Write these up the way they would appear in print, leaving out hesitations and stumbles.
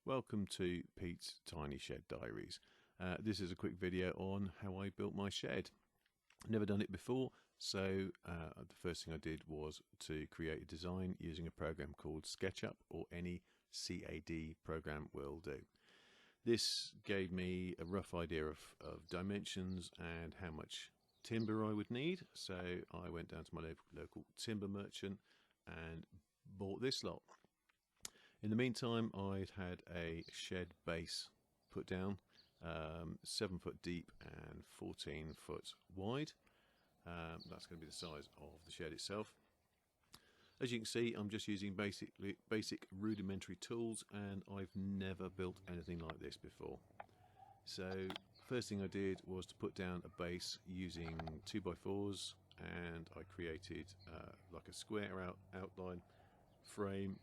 Welcome to Pete's Tiny Shed Diaries. This is a quick video on how I built my shed. Never done it before, so the first thing I did was to create a design using a program called SketchUp, or any CAD program will do. This gave me a rough idea of dimensions and how much timber I would need, so I went down to my local timber merchant and bought this lot. In the meantime, I'd had a shed base put down, 7 foot deep and 14 foot wide. That's going to be the size of the shed itself. As you can see, I'm just using basic rudimentary tools, and I've never built anything like this before. So first thing I did was to put down a base using 2x4s, and I created like a square outline frame,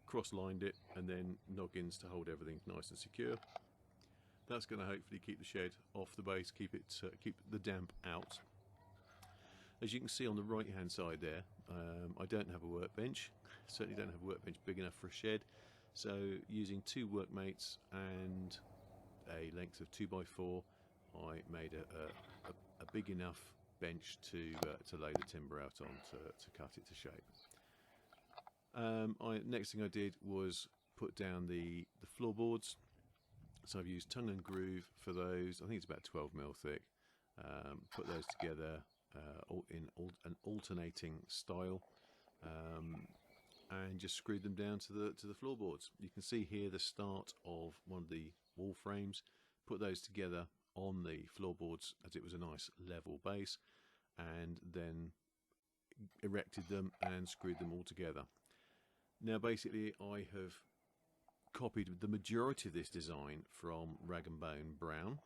cross-lined it, and then noggins to hold everything nice and secure. That's going to hopefully keep the shed off the base, keep the damp out. As you can see on the right hand side there, I don't have a workbench. Certainly don't have a workbench big enough for a shed, so using 2 workmates and a length of 2x4, I made a big enough bench to lay the timber out on to cut it to shape. Next thing I did was put down the floorboards. So I've used tongue and groove for those. I think it's about 12mm thick. Put those together in an alternating style, and just screwed them down to the floorboards. You can see here the start of one of the wall frames. Put those together on the floorboards as it was a nice level base, and then erected them and screwed them all together. Now basically I have copied the majority of this design from Rag and Bone Brown.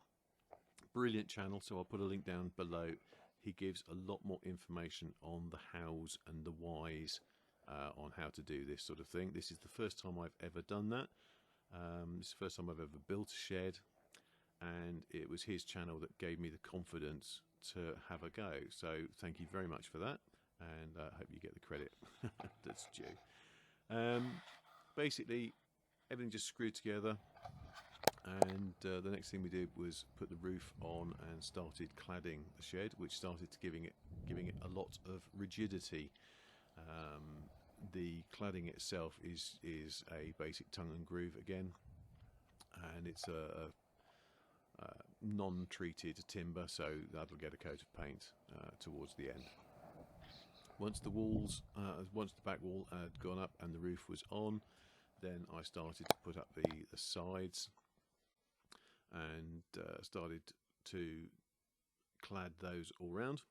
Brilliant channel, so I'll put a link down below. He gives a lot more information on the hows and the whys on how to do this sort of thing. This is the first time I've ever done that. This is the first time I've ever built a shed, and it was his channel that gave me the confidence to have a go. So thank you very much for that, and I hope you get the credit that's due. Basically everything just screwed together, and the next thing we did was put the roof on and started cladding the shed, which started to giving it a lot of rigidity. The cladding itself is a basic tongue and groove again, and it's a non-treated timber, so that'll get a coat of paint towards the end. Once the back wall had gone up and the roof was on, then I started to put up the sides and started to clad those all round,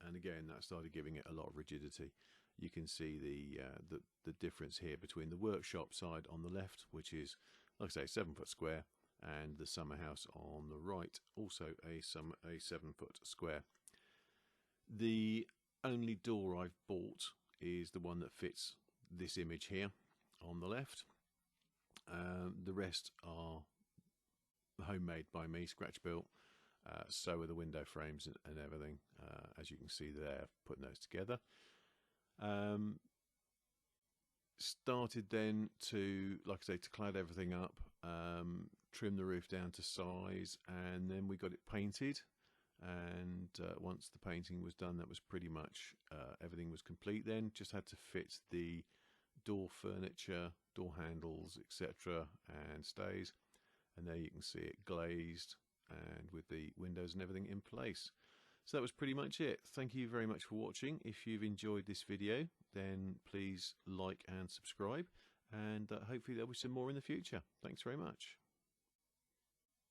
and again that started giving it a lot of rigidity. You can see the difference here between the workshop side on the left, which is, like I say, 7 foot square, and the summer house on the right, also a 7 foot square. The only door I've bought is the one that fits this image here on the left. The rest are homemade by me, scratch built. So are the window frames and everything, as you can see there, putting those together. Started then to, like I say, to clad everything up, trim the roof down to size, and then we got it painted. And once the painting was done, that was pretty much everything was complete. Then just had to fit the door furniture, door handles, etc., and stays, and there you can see it glazed and with the windows and everything in place. So that was pretty much it. Thank you very much for watching. If you've enjoyed this video, then please like and subscribe, and hopefully there'll be some more in the future. Thanks very much.